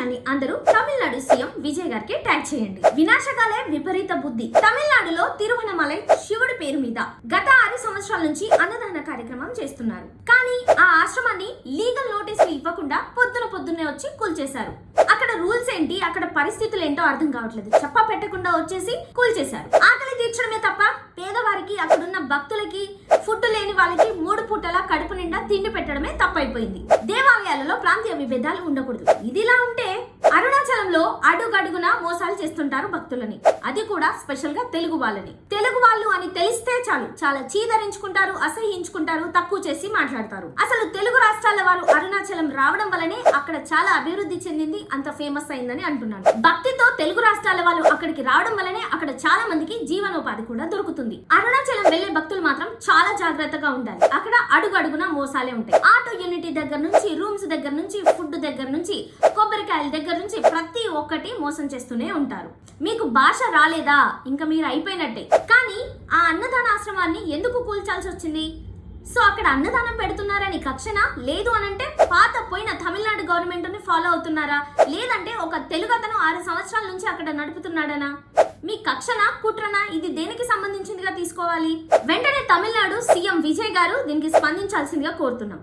విషయాన్ని అందరూ తమిళనాడు సీఎం విజయ్ గారికి ట్యాగ్ చేయండి. వినాశకాలే విపరీత బుద్ధి. తమిళనాడులో తిరువనమలై శివుడి పేరు మీద గత 6 సంవత్సరాల నుంచి అన్నదాన కార్యక్రమం చేస్తున్నారు. కానీ ఆ ఆశ్రమాన్ని లీగల్ నోటీసులు ఇవ్వకుండా పొద్దున్నే వచ్చి కూల్చేశారు. అక్కడ రూల్స్ ఏంటి, అక్కడ పరిస్థితులు ఏంటో అర్థం కావట్లేదు. చెప్పా పెట్టకుండా వచ్చేసి కూల్చేశారు. ఆకలి తీర్చడమే తప్ప పేదవారికి, అక్కడున్న భక్తులకి, ఫుడ్ లేని వాళ్ళకి 3 పూటలా కడుపు నిండా తిండి పెట్టడమే తప్పైపోయింది. దేవాలయాలలో ప్రాంతీయ విభేదాలు ఉండకూడదు. ఇదిలా ఉంటే అరుణాచలంలో అడుగడుగునా మోసాలు చేస్తుంటారు భక్తులని. అది కూడా స్పెషల్ గా తెలుగు వాళ్ళని. తెలుగు వాళ్ళు అని తెలిస్తే చాలు చాలా చీదరించుకుంటారు, అసహ్యించుకుంటారు, తక్కువ చేసి మాట్లాడతారు. అసలు తెలుగు రాష్ట్రాల వారు అరుణాచలం రావడం వల్లనే అక్కడ చాలా అభివృద్ధి చెందింది, అంత ఫేమస్ అయిందని అంటున్నాను. భక్తితో తెలుగు రాష్ట్రాల వాళ్ళు అక్కడికి రావడం వల్లనే అక్కడ చాలా మందికి జీవనోపాధి కూడా దొరుకుతుంది. అరుణాచలం వెళ్లే భక్తులు మాత్రం చాలా జాగ్రత్తగా ఉండాలి. అక్కడ అడుగడుగునా మోసాలే ఉంటాయి. ఆటో యూనిటీ దగ్గర నుంచి, రూమ్స్ దగ్గర నుంచి, ఫుడ్ దగ్గర నుంచి, కొబ్బరికాయల దగ్గర నుంచి ప్రతి ఒక్కటి మోసం చేస్తూనే ఉంటారు. మీకు భాష రాలేదా, ఇంకా మీరు అయిపోయినట్టే. కానీ ఆ అన్నదాన ఆశ్రమాన్ని ఎందుకు కూల్చాల్సి వచ్చింది? సో అక్కడ అన్నదానం పెడుతున్నారని కక్షణ లేదు అనంటే పాత పోయిన తమిళనాడు గవర్నమెంట్ ని ఫాలో అవుతున్నారా, లేదంటే ఒక తెలుగు అతను 6 సంవత్సరాల నుంచి అక్కడ నడుపుతున్నాడనా? మీ కక్షణ, కుట్రన, ఇది దేనికి సంబంధించిందిగా తీసుకోవాలి? వెంటనే తమిళనాడు సీఎం విజయ్ గారు దీనికి స్పందించాల్సిందిగా కోరుతున్నాం.